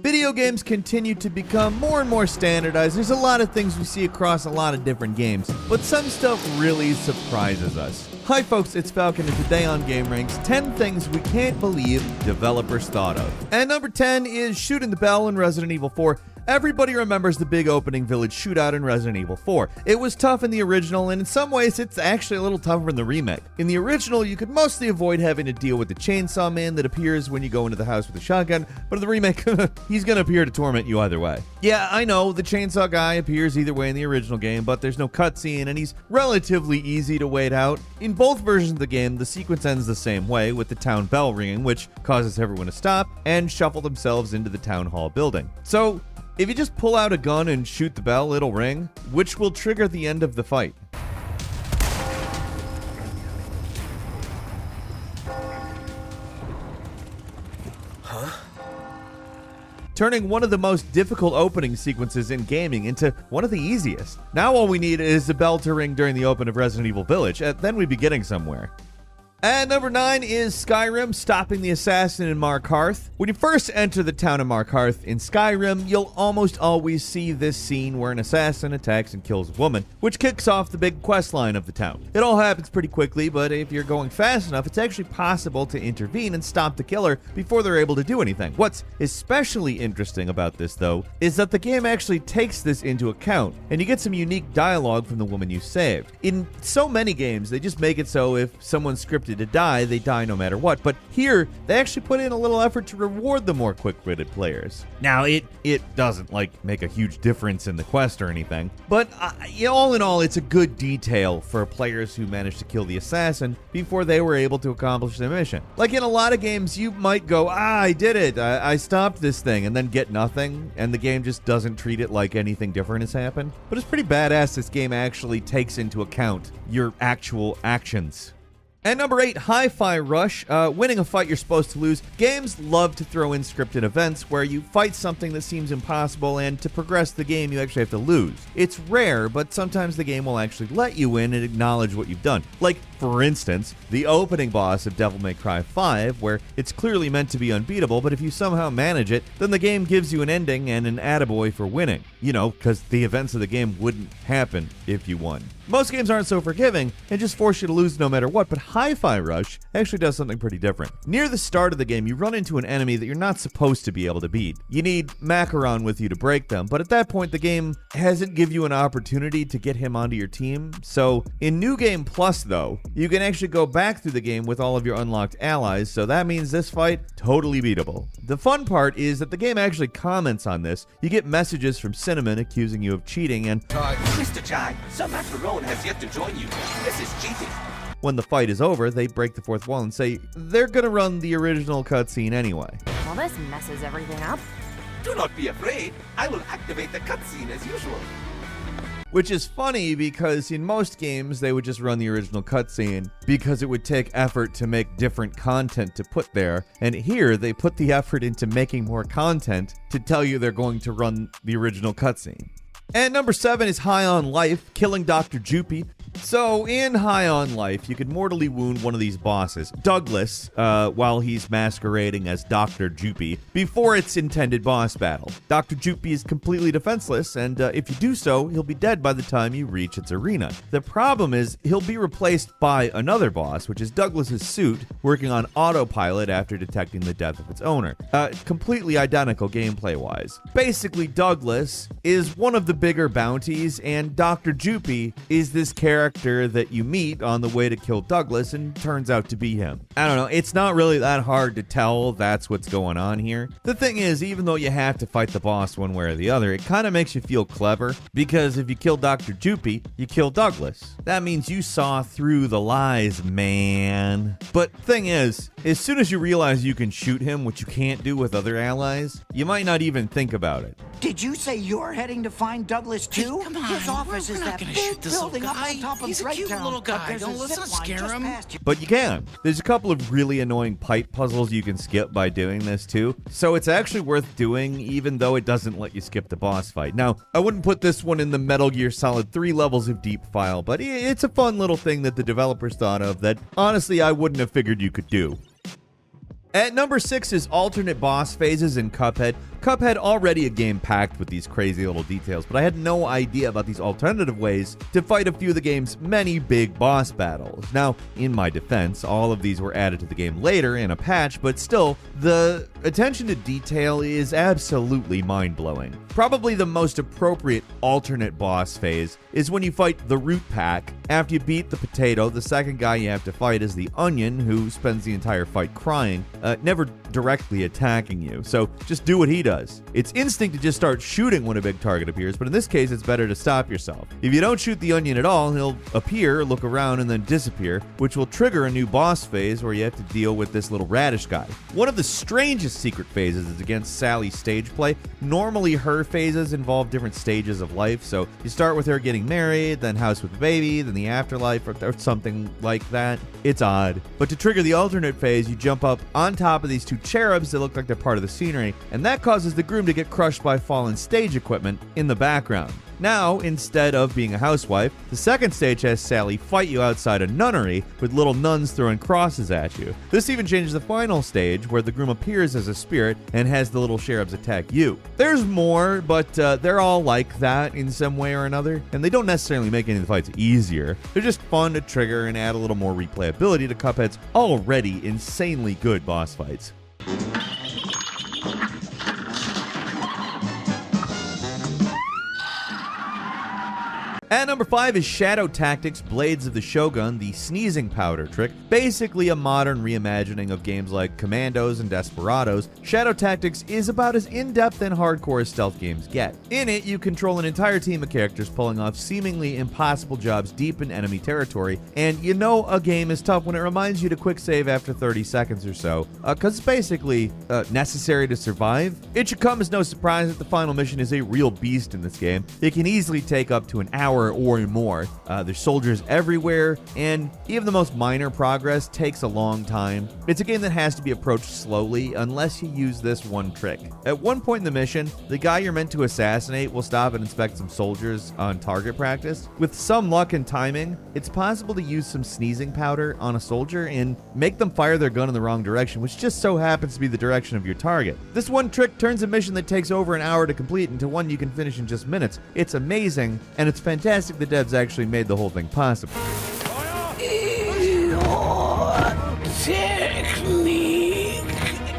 Video games continue to become more and more standardized. There's a lot of things we see across a lot of different games, but some stuff really surprises us. Hi folks, it's Falcon, and today on gameranx, 10 things we can't believe developers thought of. And number 10 is shooting the bell in Resident Evil 4. Everybody remembers the big opening village shootout in Resident Evil 4. It was tough in the original, and in some ways it's actually a little tougher in the remake. In the original, you could mostly avoid having to deal with the chainsaw man that appears when you go into the house with a shotgun, but in the remake, he's gonna appear to torment you either way. Yeah, I know, the chainsaw guy appears either way in the original game, but there's no cutscene, and he's relatively easy to wait out. In both versions of the game, the sequence ends the same way, with the town bell ringing, which causes everyone to stop and shuffle themselves into the town hall building. So, if you just pull out a gun and shoot the bell, it'll ring, which will trigger the end of the fight. Turning one of the most difficult opening sequences in gaming into one of the easiest. Now all we need is the bell to ring during the open of Resident Evil Village, and then we'd be getting somewhere. And number 9 is Skyrim, stopping the assassin in Markarth. When you first enter the town of Markarth in Skyrim, you'll almost always see this scene where an assassin attacks and kills a woman, which kicks off the big quest line of the town. It all happens pretty quickly, but if you're going fast enough, it's actually possible to intervene and stop the killer before they're able to do anything. What's especially interesting about this, though, is that the game actually takes this into account, and you get some unique dialogue from the woman you saved. In so many games, they just make it so if someone's scripted to die, they die no matter what. But here, they actually put in a little effort to reward the more quick-witted players. Now, it doesn't, make a huge difference in the quest or anything, but all in all, it's a good detail for players who managed to kill the assassin before they were able to accomplish their mission. Like in a lot of games, you might go, I did it, I stopped this thing, and then get nothing, and the game just doesn't treat it like anything different has happened. But it's pretty badass this game actually takes into account your actual actions. And number 8, Hi-Fi Rush, winning a fight you're supposed to lose. Games love to throw in scripted events where you fight something that seems impossible, and to progress the game you actually have to lose. It's rare, but sometimes the game will actually let you win and acknowledge what you've done. Like, for instance, the opening boss of Devil May Cry 5, where it's clearly meant to be unbeatable, but if you somehow manage it, then the game gives you an ending and an attaboy for winning. You know, because the events of the game wouldn't happen if you won. Most games aren't so forgiving and just force you to lose no matter what, but Hi-Fi Rush actually does something pretty different. Near the start of the game, you run into an enemy that you're not supposed to be able to beat. You need Macaron with you to break them, but at that point, the game hasn't given you an opportunity to get him onto your team. So in New Game Plus, though, you can actually go back through the game with all of your unlocked allies, so that means this fight, totally beatable. The fun part is that the game actually comments on this. You get messages from Cinnamon accusing you of cheating, and Mr. Jai, some macaron has yet to join you. This is cheating. When the fight is over, they break the fourth wall and say they're gonna run the original cutscene anyway. Well, this messes everything up. Do not be afraid. I will activate the cutscene as usual. Which is funny because in most games, they would just run the original cutscene because it would take effort to make different content to put there. And here, they put the effort into making more content to tell you they're going to run the original cutscene. And number 7 is High on Life, killing Dr. Jupy. So, in High on Life, you can mortally wound one of these bosses, Douglas, while he's masquerading as Dr. Jupy, before its intended boss battle. Dr. Jupy is completely defenseless, and if you do so, he'll be dead by the time you reach its arena. The problem is, he'll be replaced by another boss, which is Douglas's suit, working on autopilot after detecting the death of its owner. Completely identical gameplay-wise. Basically, Douglas is one of the bigger bounties, and Dr. Jupy is this character that you meet on the way to kill Douglas and turns out to be him. I don't know, it's not really that hard to tell that's what's going on here. The thing is, even though you have to fight the boss one way or the other, it kind of makes you feel clever, because if you kill Dr. Jupy, you kill Douglas. That means you saw through the lies, man. But thing is, as soon as you realize you can shoot him, which you can't do with other allies, you might not even think about it. Did you say you're heading to find Douglas too? Hey, come on, His office we're is not that gonna big shoot this building little up guy. on top of He's a Great cute Town, little but guy. there's Don't a let's zip not line scare just him. past you. But you can. There's a couple of really annoying pipe puzzles you can skip by doing this too, so it's actually worth doing even though it doesn't let you skip the boss fight. Now, I wouldn't put this one in the Metal Gear Solid 3 levels of deep file, but it's a fun little thing that the developers thought of that honestly I wouldn't have figured you could do. At number 6 is alternate boss phases in Cuphead. Cuphead already a game packed with these crazy little details, but I had no idea about these alternative ways to fight a few of the game's many big boss battles. Now, in my defense, all of these were added to the game later in a patch, but still, the attention to detail is absolutely mind-blowing. Probably the most appropriate alternate boss phase is when you fight the Root Pack. After you beat the potato, the second guy you have to fight is the Onion, who spends the entire fight crying, never directly attacking you, so just do what he does. It's instinct to just start shooting when a big target appears, but in this case it's better to stop yourself. If you don't shoot the Onion at all, he'll appear, look around, and then disappear, which will trigger a new boss phase where you have to deal with this little radish guy. One of the strangest secret phases is against Sally's stage play. Normally her phases involve different stages of life, so you start with her getting married, then house with a baby, then the afterlife, or something like that. It's odd. But to trigger the alternate phase, you jump up on top of these two cherubs that look like they're part of the scenery, and that causes the groom to get crushed by fallen stage equipment in the background. Now, instead of being a housewife, the second stage has Sally fight you outside a nunnery with little nuns throwing crosses at you. This even changes the final stage where the groom appears as a spirit and has the little cherubs attack you. There's more, but they're all like that in some way or another, and they don't necessarily make any of the fights easier. They're just fun to trigger and add a little more replayability to Cuphead's already insanely good boss fights. At number 5 is Shadow Tactics Blades of the Shogun, the sneezing powder trick. Basically a modern reimagining of games like Commandos and Desperados, Shadow Tactics is about as in-depth and hardcore as stealth games get. In it, you control an entire team of characters pulling off seemingly impossible jobs deep in enemy territory, and you know a game is tough when it reminds you to quick save after 30 seconds or so, because it's basically necessary to survive. It should come as no surprise that the final mission is a real beast in this game. It can easily take up to an hour or more. There's soldiers everywhere, and even the most minor progress takes a long time. It's a game that has to be approached slowly unless you use this one trick. At one point in the mission, the guy you're meant to assassinate will stop and inspect some soldiers on target practice. With some luck and timing, it's possible to use some sneezing powder on a soldier and make them fire their gun in the wrong direction, which just so happens to be the direction of your target. This one trick turns a mission that takes over an hour to complete into one you can finish in just minutes. It's amazing, and it's fantastic the devs actually made the whole thing possible.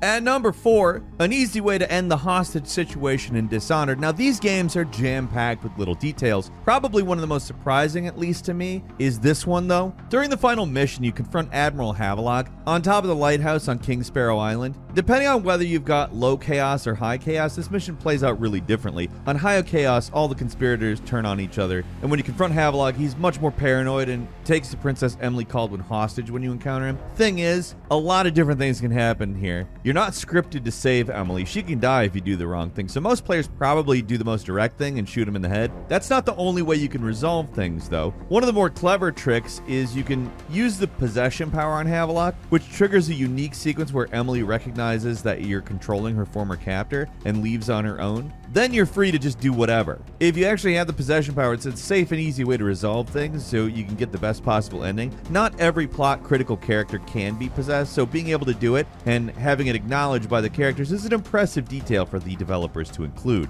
At number 4, an easy way to end the hostage situation in Dishonored. Now, these games are jam-packed with little details. Probably one of the most surprising, at least to me, is this one, though. During the final mission, you confront Admiral Havelock on top of the lighthouse on King Sparrow Island. Depending on whether you've got low chaos or high chaos, this mission plays out really differently. On high chaos, all the conspirators turn on each other, and when you confront Havelock, he's much more paranoid and takes the Princess Emily Caldwin hostage when you encounter him. Thing is, a lot of different things can happen here. You're not scripted to save Emily. She can die if you do the wrong thing, so most players probably do the most direct thing and shoot him in the head. That's not the only way you can resolve things, though. One of the more clever tricks is you can use the possession power on Havelock, which triggers a unique sequence where Emily recognizes that you're controlling her former captor and leaves on her own. Then you're free to just do whatever. If you actually have the possession power, it's a safe and easy way to resolve things so you can get the best possible ending. Not every plot critical character can be possessed, so being able to do it and having it acknowledged by the characters is an impressive detail for the developers to include.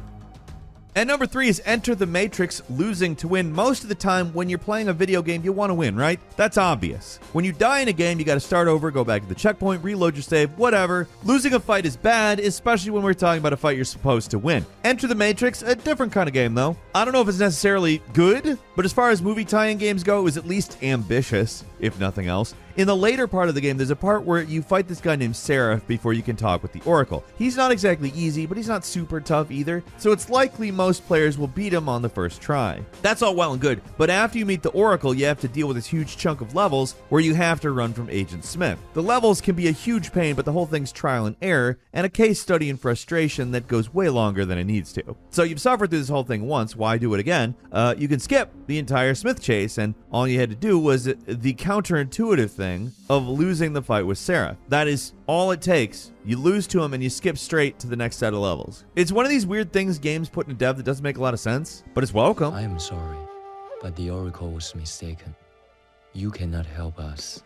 And number 3 is Enter the Matrix, losing to win. Most of the time when you're playing a video game, you want to win, right? That's obvious. When you die in a game, you got to start over, go back to the checkpoint, reload your save, whatever. Losing a fight is bad, especially when we're talking about a fight you're supposed to win. Enter the Matrix, a different kind of game though. I don't know if it's necessarily good, but as far as movie tie-in games go, it was at least ambitious, if nothing else. In the later part of the game, there's a part where you fight this guy named Seraph before you can talk with the Oracle. He's not exactly easy, but he's not super tough either, so it's likely most players will beat him on the first try. That's all well and good, but after you meet the Oracle, you have to deal with this huge chunk of levels where you have to run from Agent Smith. The levels can be a huge pain, but the whole thing's trial and error, and a case study in frustration that goes way longer than it needs to. So you've suffered through this whole thing once, why do it again? You can skip the entire Smith chase, and all you had to do was the counterintuitive thing of losing the fight with Sarah. That is all it takes. You lose to him and you skip straight to the next set of levels. It's one of these weird things games put in dev that doesn't make a lot of sense, but it's welcome. I am sorry, but the Oracle was mistaken. You cannot help us.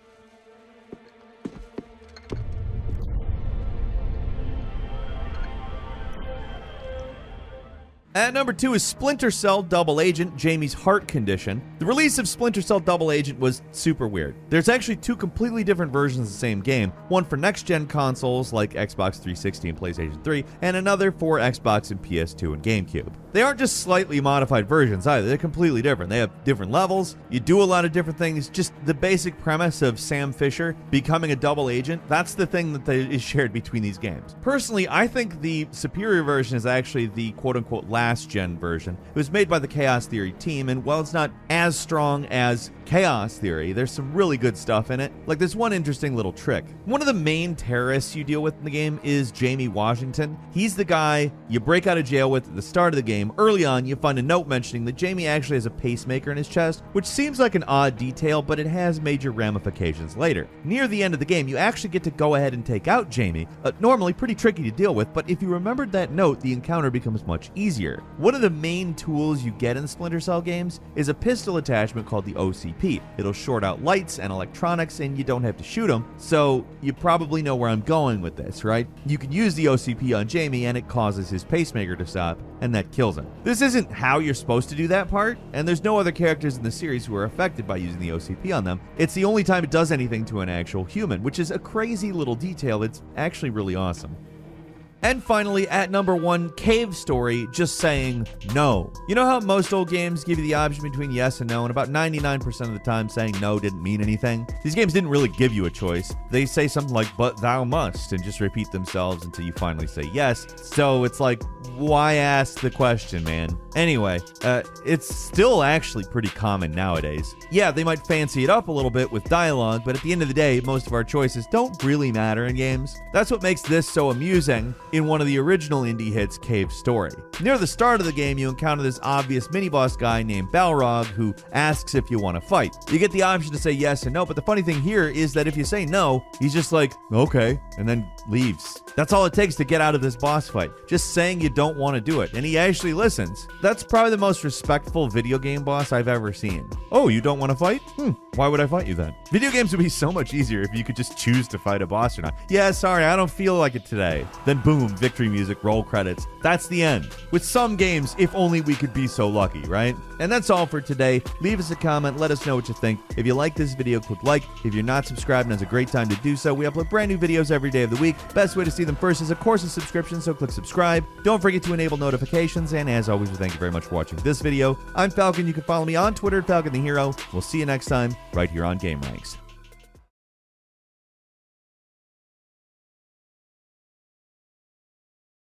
At number 2 is Splinter Cell Double Agent, Jamie's heart condition. The release of Splinter Cell Double Agent was super weird. There's actually 2 completely different versions of the same game, one for next-gen consoles like Xbox 360 and PlayStation 3, and another for Xbox and PS2 and GameCube. They aren't just slightly modified versions either, they're completely different. They have different levels, you do a lot of different things, just the basic premise of Sam Fisher becoming a double agent, that's the thing that is shared between these games. Personally, I think the superior version is actually the quote-unquote last-gen version. It was made by the Chaos Theory team, and while it's not as strong as Chaos Theory, there's some really good stuff in it. Like, there's one interesting little trick. One of the main terrorists you deal with in the game is Jamie Washington. He's the guy you break out of jail with at the start of the game. Early on, you find a note mentioning that Jamie actually has a pacemaker in his chest, which seems like an odd detail, but it has major ramifications later. Near the end of the game, you actually get to go ahead and take out Jamie. Normally pretty tricky to deal with, but if you remembered that note, the encounter becomes much easier. One of the main tools you get in Splinter Cell games is a pistol attachment called the OCP. It'll short out lights and electronics, and you don't have to shoot them, so you probably know where I'm going with this, right? You can use the OCP on Jamie, and it causes his pacemaker to stop, and that kills him. This isn't how you're supposed to do that part, and there's no other characters in the series who are affected by using the OCP on them. It's the only time it does anything to an actual human, which is a crazy little detail that's actually really awesome. And finally, at number 1, Cave Story, just saying no. You know how most old games give you the option between yes and no, and about 99% of the time saying no didn't mean anything? These games didn't really give you a choice. They say something like, but thou must, and just repeat themselves until you finally say yes. So it's like, why ask the question, man? Anyway, it's still actually pretty common nowadays. Yeah, they might fancy it up a little bit with dialogue, but at the end of the day, most of our choices don't really matter in games. That's what makes this so amusing in one of the original indie hits, Cave Story. Near the start of the game, you encounter this obvious mini-boss guy named Balrog who asks if you want to fight. You get the option to say yes and no, but the funny thing here is that if you say no, he's just like, okay, and then leaves. That's all it takes to get out of this boss fight. Just saying you don't want to do it, and he actually listens. That's probably the most respectful video game boss I've ever seen. Oh, you don't want to fight? Why would I fight you then? Video games would be so much easier if you could just choose to fight a boss or not. Yeah, sorry, I don't feel like it today. Then boom, victory music, roll credits. That's the end. With some games, if only we could be so lucky, right? And that's all for today. Leave us a comment, let us know what you think. If you like this video, click like. If you're not subscribed, now's a great time to do so. We upload brand new videos every day of the week. Best way to see them first is, of course, a subscription, so click subscribe. Don't forget to enable notifications, and as always, we thank you very much for watching this video. I'm Falcon. You can follow me on Twitter at Falcon the Hero. We'll see you next time, right here on Game Ranks.